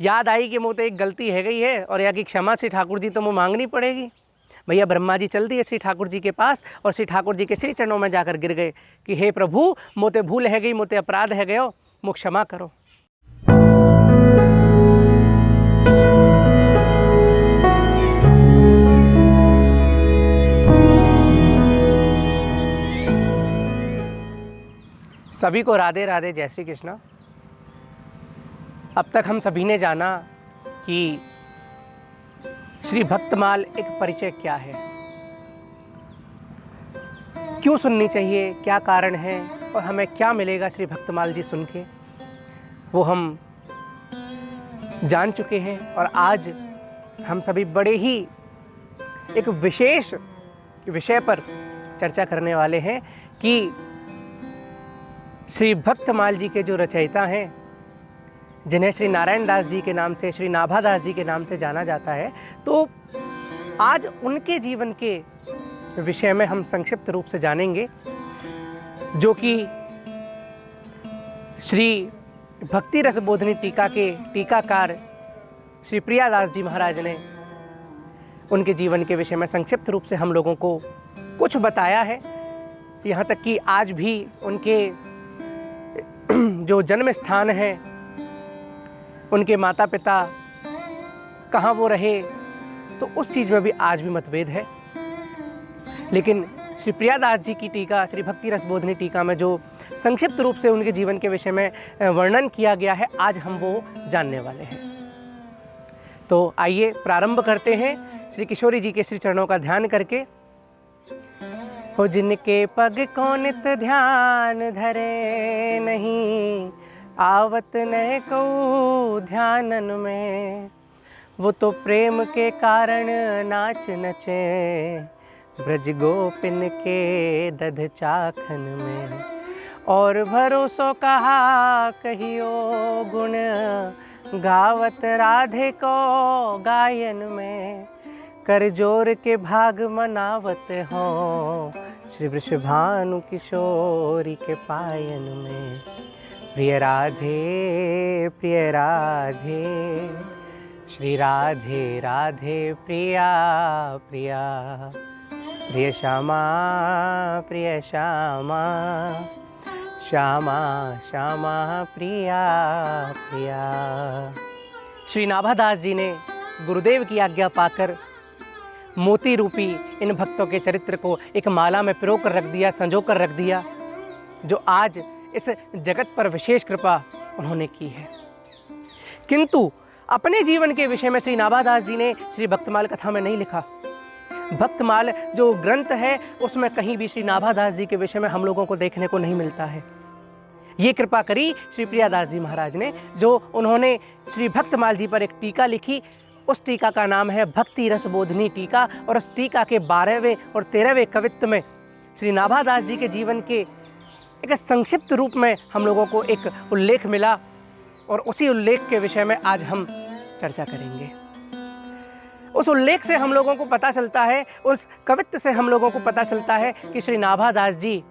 याद आई कि मुझे एक गलती है गई है और या कि क्षमा श्री ठाकुर जी तो मुझे मांगनी पड़ेगी। भैया ब्रह्मा जी चल दिए श्री ठाकुर जी के पास और श्री ठाकुर जी के श्री चरणों में जाकर गिर गए कि हे प्रभु, मोते भूल है गई, मोते अपराध है गयो, मुझ क्षमा करो। सभी को राधे राधे, जय श्री कृष्णा। अब तक हम सभी ने जाना कि श्री भक्तमाल एक परिचय क्या है, क्यों सुननी चाहिए, क्या कारण है और हमें क्या मिलेगा श्री भक्तमाल जी सुन के, वो हम जान चुके हैं। और आज हम सभी बड़े ही एक विशेष विषय पर चर्चा करने वाले हैं कि श्री भक्तमाल जी के जो रचयिता हैं, जिन्हें श्री नारायण दास जी के नाम से, श्री नाभादास जी के नाम से जाना जाता है, तो आज उनके जीवन के विषय में हम संक्षिप्त रूप से जानेंगे, जो कि श्री भक्ति रस बोधनी टीका के टीकाकार श्री प्रियादास जी महाराज ने उनके जीवन के विषय में संक्षिप्त रूप से हम लोगों को कुछ बताया है। यहाँ तक कि आज भी उनके जो जन्म स्थान है, उनके माता पिता कहाँ वो रहे, तो उस चीज़ में भी आज भी मतभेद है। लेकिन श्री प्रियादास जी की टीका, श्री भक्ति रस बोधनी टीका में जो संक्षिप्त रूप से उनके जीवन के विषय में वर्णन किया गया है, आज हम वो जानने वाले हैं। तो आइए प्रारंभ करते हैं श्री किशोरी जी के श्री चरणों का ध्यान करके। हो जिनके पग को नित ध्यान धरे, नहीं आवत न को ध्यानन में, वो तो प्रेम के कारण नाच नचे, ब्रज गोपिन के दध चाखन में। और भरोसो कहा कहियो गुण, गावत राधे को गायन में, कर जोर के भाग मनावत हो, श्री वृषभानु किशोरी के पायन में। प्रिय राधे प्रिय राधे, श्री राधे राधे प्रिया प्रिया, प्रिय श्यामा प्रिय श्यामा, श्यामा श्यामा प्रिया प्रिया। श्री नाभादास जी ने गुरुदेव की आज्ञा पाकर मोती रूपी इन भक्तों के चरित्र को एक माला में पिरो कर रख दिया, संजो कर रख दिया, जो आज इस जगत पर विशेष कृपा उन्होंने की है। किंतु अपने जीवन के विषय में श्री नाभादास जी ने श्री भक्तमाल कथा में नहीं लिखा। भक्तमाल जो ग्रंथ है उसमें कहीं भी श्री नाभादास जी के विषय में हम लोगों को देखने को नहीं मिलता है। ये कृपा करी श्री प्रियादास जी महाराज ने, जो उन्होंने श्री भक्तमाल जी पर एक टीका लिखी। उस टीका का नाम है भक्ति रस बोधनी टीका, और उस टीका के 12वें और 13वें कवित्व में श्री नाभादास जी के जीवन के एक संक्षिप्त रूप में हम लोगों को एक उल्लेख मिला, और उसी उल्लेख के विषय में आज हम चर्चा करेंगे। उस उल्लेख से हम लोगों को पता चलता है, उस कवित्व से हम लोगों को पता चलता है कि श्री नाभादास जी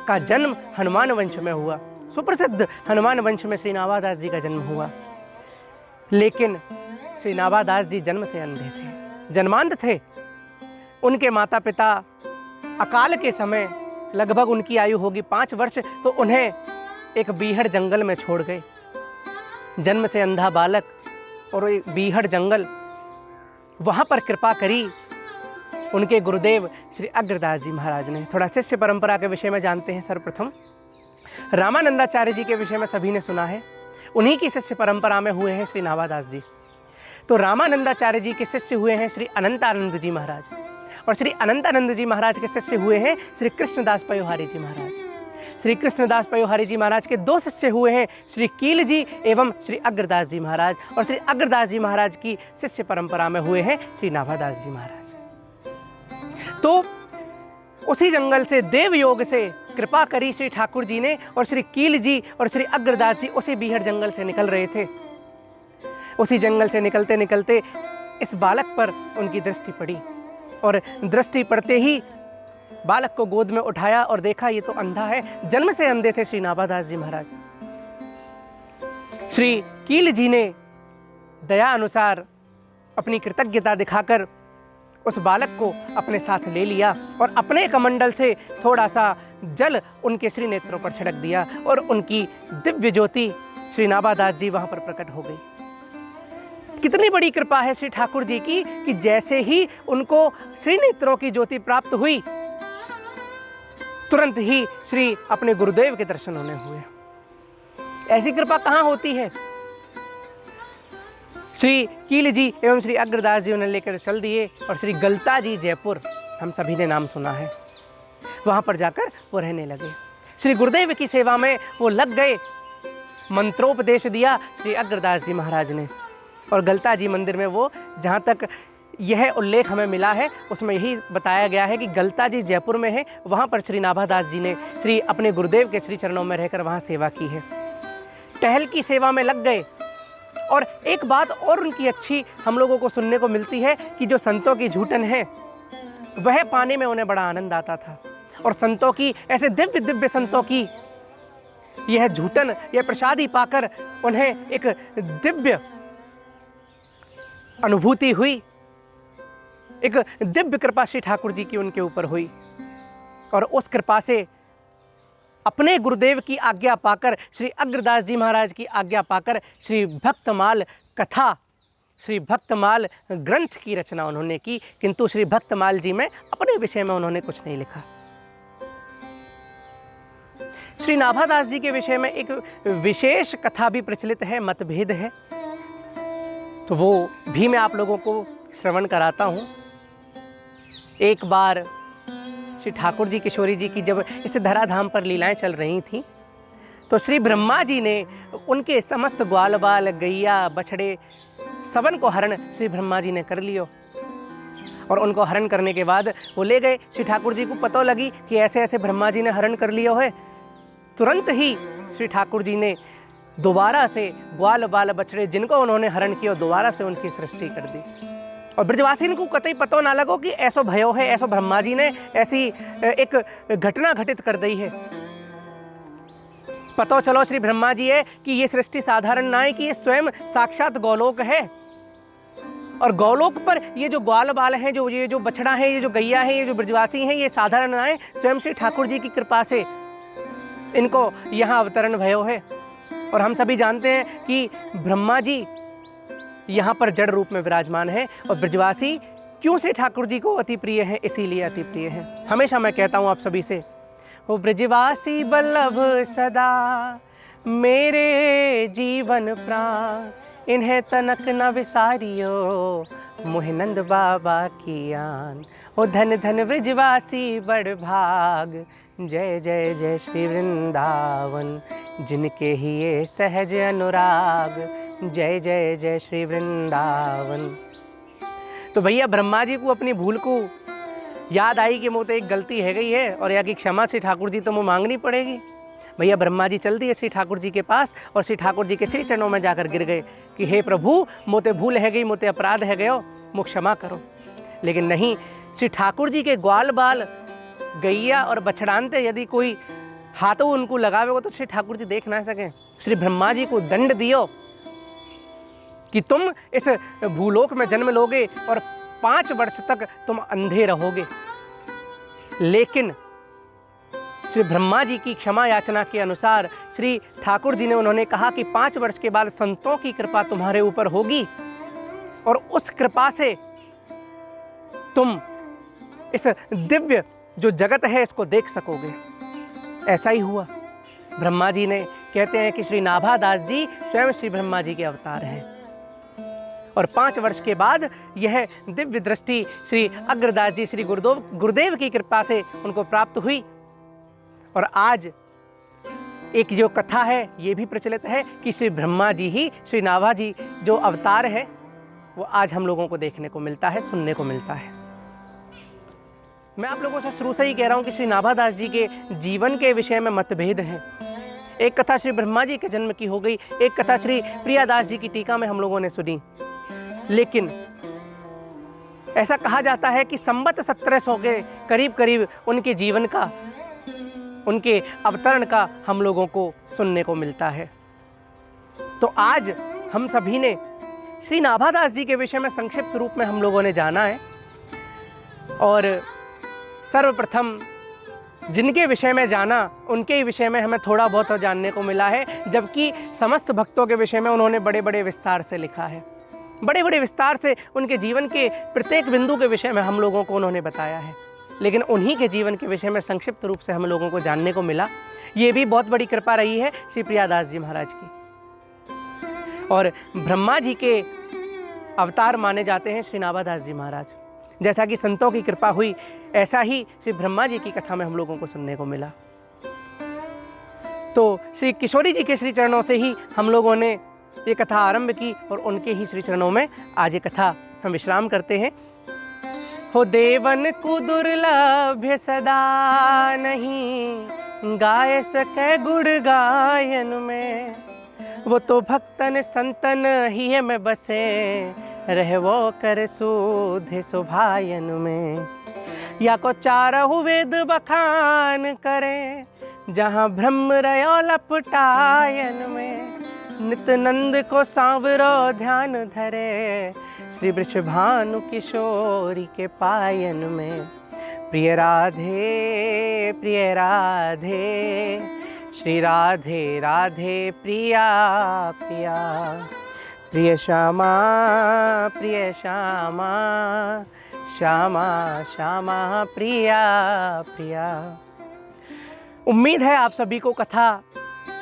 का जन्म हनुमान वंश में हुआ। सुप्रसिद्ध हनुमान वंश में श्री नाभादास जी का जन्म हुआ। लेकिन श्री नाभादास जी जन्म से अंधे थे, जन्मांध थे। उनके माता पिता अकाल के समय, लगभग उनकी आयु होगी 5 वर्ष, तो उन्हें एक बीहड़ जंगल में छोड़ गए। जन्म से अंधा बालक और एक बीहड़ जंगल, वहाँ पर कृपा करी उनके गुरुदेव श्री अग्रदास जी महाराज ने। थोड़ा शिष्य परंपरा के विषय में जानते हैं। सर्वप्रथम रामानंदाचार्य जी के विषय में सभी ने सुना है, उन्हीं की शिष्य परंपरा में हुए हैं श्री नाभादास जी। तो रामानंदाचार्य जी के शिष्य हुए हैं श्री अनंतानंद जी महाराज, और श्री अनंतानंद जी महाराज के शिष्य हुए हैं श्री कृष्णदास पयोहारी जी महाराज। श्री कृष्णदास पयोहारी जी महाराज के 2 शिष्य हुए हैं श्री कील जी एवं श्री अग्रदास जी महाराज, और श्री अग्रदास जी महाराज की शिष्य परंपरा में हुए हैं श्री नाभादास जी महाराज। तो उसी जंगल से देव योग से कृपा करी श्री ठाकुर जी ने, और श्री कील जी और श्री अग्रदास जी उसी बीहड़ जंगल से निकल रहे थे। उसी जंगल से निकलते निकलते इस बालक पर उनकी दृष्टि पड़ी, और दृष्टि पड़ते ही बालक को गोद में उठाया और देखा ये तो अंधा है। जन्म से अंधे थे श्री नाभादास जी महाराज। श्री कील जी ने दया अनुसार अपनी कृतज्ञता दिखाकर उस बालक को अपने साथ ले लिया और अपने कमंडल से थोड़ा सा जल उनके श्री नेत्रों पर छिड़क दिया और उनकी दिव्य ज्योति श्री नाभादास जी वहां पर प्रकट हो गई। कितनी बड़ी कृपा है श्री ठाकुर जी की कि जैसे ही उनको श्री नेत्रों की ज्योति प्राप्त हुई, तुरंत ही श्री अपने गुरुदेव के दर्शन होने हुए। ऐसी कृपा कहां होती है। श्री कील जी एवं श्री अग्रदास जी उन्हें लेकर चल दिए और श्री गलता जी जयपुर, हम सभी ने नाम सुना है, वहां पर जाकर वो रहने लगे। श्री गुरुदेव की सेवा में वो लग गए। मंत्रोपदेश दिया श्री अग्रदास जी महाराज ने और गलता जी मंदिर में वो, जहाँ तक यह उल्लेख हमें मिला है उसमें यही बताया गया है कि गलता जी जयपुर में है, वहाँ पर श्री नाभादास जी ने श्री अपने गुरुदेव के श्री चरणों में रहकर वहाँ सेवा की है। टहल की सेवा में लग गए। और एक बात और उनकी अच्छी हम लोगों को सुनने को मिलती है कि जो संतों की झूठन है वह पाने में उन्हें बड़ा आनंद आता था। और संतों की, ऐसे दिव्य दिव्य संतों की यह झूठन, यह प्रसादी पाकर उन्हें एक दिव्य अनुभूति हुई, एक दिव्य कृपा श्री ठाकुर जी की उनके ऊपर हुई। और उस कृपा से अपने गुरुदेव की आज्ञा पाकर, श्री अग्रदास जी महाराज की आज्ञा पाकर श्री भक्तमाल कथा, श्री भक्तमाल ग्रंथ की रचना उन्होंने की। किंतु श्री भक्तमाल जी में अपने विषय में उन्होंने कुछ नहीं लिखा। श्री नाभादास जी के विषय में एक विशेष कथा भी प्रचलित है, मतभेद है, तो वो भी मैं आप लोगों को श्रवण कराता हूँ। एक बार श्री ठाकुर जी किशोरी जी की जब इस धराधाम पर लीलाएं चल रही थीं, तो श्री ब्रह्मा जी ने उनके समस्त ग्वाल बाल, गैया, बछड़े सबन को हरण श्री ब्रह्मा जी ने कर लियो। और उनको हरण करने के बाद वो ले गए। श्री ठाकुर जी को पता लगी कि ऐसे ऐसे ब्रह्मा जी ने हरण कर लियो है। तुरंत ही श्री ठाकुर जी ने दोबारा से ग्वाल बाल बछड़े जिनको उन्होंने हरण किया, दोबारा से उनकी सृष्टि कर दी। और ब्रजवासी को कतई पता ना लगो कि ऐसो भयो है, ऐसो ब्रह्मा जी ने ऐसी एक घटना घटित कर दी है। पता चलो श्री ब्रह्मा जी है कि ये सृष्टि साधारण ना है, कि ये स्वयं साक्षात गौलोक है। और गौलोक पर ये जो ग्वाल बाल हैं, ये जो बछड़ा है, ये जो गैया है, ये जो ब्रजवासी हैं, ये साधारण ना है, स्वयं श्री ठाकुर जी की कृपा से इनको यहाँ अवतरण भयो है। और हम सभी जानते हैं कि ब्रह्मा जी यहाँ पर जड़ रूप में विराजमान है और ब्रजवासी क्यों से ठाकुर जी को अति प्रिय है, इसीलिए अति प्रिय है। हमेशा मैं कहता हूँ आप सभी से, वो ब्रजवासी बल्लभ सदा मेरे जीवन प्राण, इन्हें तनक न विसारियो मोहिनंद बाबा की आन। ओ धन धन ब्रजवासी बड़ भाग, जय जय जय श्री वृंदावन, जिनके ही ये सहज अनुराग, जय जय जय श्री वृंदावन। तो भैया ब्रह्मा जी को अपनी भूल को याद आई कि मुझे एक गलती है गई है और या कि क्षमा श्री ठाकुर जी तो मुझे मांगनी पड़ेगी। भैया ब्रह्मा जी चल दिए श्री ठाकुर जी के पास और श्री ठाकुर जी के श्री चरणों में जाकर गिर गए कि हे प्रभु, मोते भूल है गई, मोते अपराध है गयो, मुझ क्षमा करो। लेकिन नहीं, श्री ठाकुर जी के ग्वाल बाल, गैया और बछड़ानते यदि कोई हाथों उनको लगावे तो श्री ठाकुर जी देख ना सके। श्री ब्रह्मा जी को दंड दियो कि तुम इस भूलोक में जन्म लोगे और 5 वर्ष तक तुम अंधे रहोगे। लेकिन श्री ब्रह्मा जी की क्षमा याचना के अनुसार श्री ठाकुर जी ने उन्होंने कहा कि 5 वर्ष के बाद संतों की कृपा तुम्हारे ऊपर होगी और उस कृपा से तुम इस दिव्य जो जगत है इसको देख सकोगे। ऐसा ही हुआ। ब्रह्मा जी ने, कहते हैं कि श्री नाभादास जी स्वयं श्री ब्रह्मा जी के अवतार हैं और 5 वर्ष के बाद यह दिव्य दृष्टि श्री अग्रदास जी, श्री गुरुदेव की कृपा से उनको प्राप्त हुई। और आज एक जो कथा है ये भी प्रचलित है कि श्री ब्रह्मा जी ही श्री नाभा जी जो अवतार है वो आज हम लोगों को देखने को मिलता है, सुनने को मिलता है। मैं आप लोगों से शुरू से ही कह रहा हूँ कि श्री नाभादास जी के जीवन के विषय में मतभेद हैं। एक कथा श्री ब्रह्मा जी के जन्म की हो गई, एक कथा श्री प्रियादास जी की टीका में हम लोगों ने सुनी। लेकिन ऐसा कहा जाता है कि संवत 1700 के करीब करीब उनके जीवन का, उनके अवतरण का हम लोगों को सुनने को मिलता है। तो आज हम सभी ने श्री नाभादास जी के विषय में संक्षिप्त रूप में हम लोगों ने जाना है। और सर्वप्रथम जिनके विषय में जाना उनके ही विषय में हमें थोड़ा बहुत जानने को मिला है, जबकि समस्त भक्तों के विषय में उन्होंने बड़े बड़े विस्तार से लिखा है। बड़े बड़े विस्तार से उनके जीवन के प्रत्येक बिंदु के विषय में हम लोगों को उन्होंने बताया है, लेकिन उन्हीं के जीवन के विषय में संक्षिप्त रूप से हम लोगों को जानने को मिला। ये भी बहुत बड़ी कृपा रही है श्री प्रियादास जी महाराज की। और ब्रह्मा जी के अवतार माने जाते हैं श्री नाभादास जी महाराज। जैसा कि संतों की कृपा हुई, ऐसा ही श्री ब्रह्मा जी की कथा में हम लोगों को सुनने को मिला। तो श्री किशोरी जी के श्री चरणों से ही हम लोगों ने ये कथा आरंभ की और उनके ही श्री चरणों में आज ये कथा हम विश्राम करते हैं। हो देवन को दुर्लभ सदा नहीं, गाय सके गुण गायन में, वो तो भक्तन संतन ही में बसे, रहवो कर सुधे सुभायन में। या को चारहु वेद बखान करे, जहाँ ब्रह्म रयो लपटायन में, नित्यानंद को सांवरो ध्यान धरे, श्री वृषभानु किशोरी के पायन में। प्रिय राधे प्रिय राधे, श्री राधे राधे प्रिया प्रिया, प्रिय श्यामा प्रिय श्यामा, श्यामा श्यामा प्रिया प्रिया। उम्मीद है आप सभी को कथा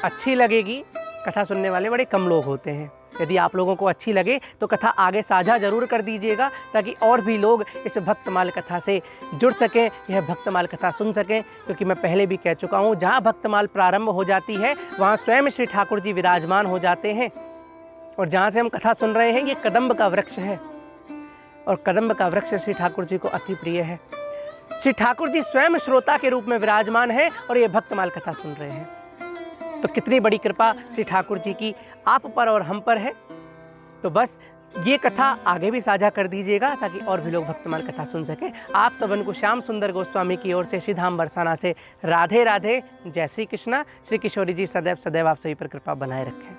अच्छी लगेगी। कथा सुनने वाले बड़े कम लोग होते हैं। यदि आप लोगों को अच्छी लगे तो कथा आगे साझा जरूर कर दीजिएगा, ताकि और भी लोग इस भक्तमाल कथा से जुड़ सकें, यह भक्तमाल कथा सुन सकें। क्योंकि मैं पहले भी कह चुका हूँ, जहाँ भक्तमाल प्रारंभ हो जाती है वहाँ स्वयं श्री ठाकुर जी विराजमान हो जाते हैं। और जहाँ से हम कथा सुन रहे हैं ये कदम्ब का वृक्ष है, और कदम्ब का वृक्ष श्री ठाकुर जी को अति प्रिय है। श्री ठाकुर जी स्वयं श्रोता के रूप में विराजमान है और ये भक्तमाल कथा सुन रहे हैं। तो कितनी बड़ी कृपा श्री ठाकुर जी की आप पर और हम पर है। तो बस ये कथा आगे भी साझा कर दीजिएगा, ताकि और भी लोग भक्तमाल कथा सुन सकें। आप सबन को श्याम सुंदर गोस्वामी की ओर से श्री धाम बरसाना से राधे राधे, जय श्री कृष्णा। श्री किशोरी जी सदैव सदैव आप सभी पर कृपा बनाए रखें।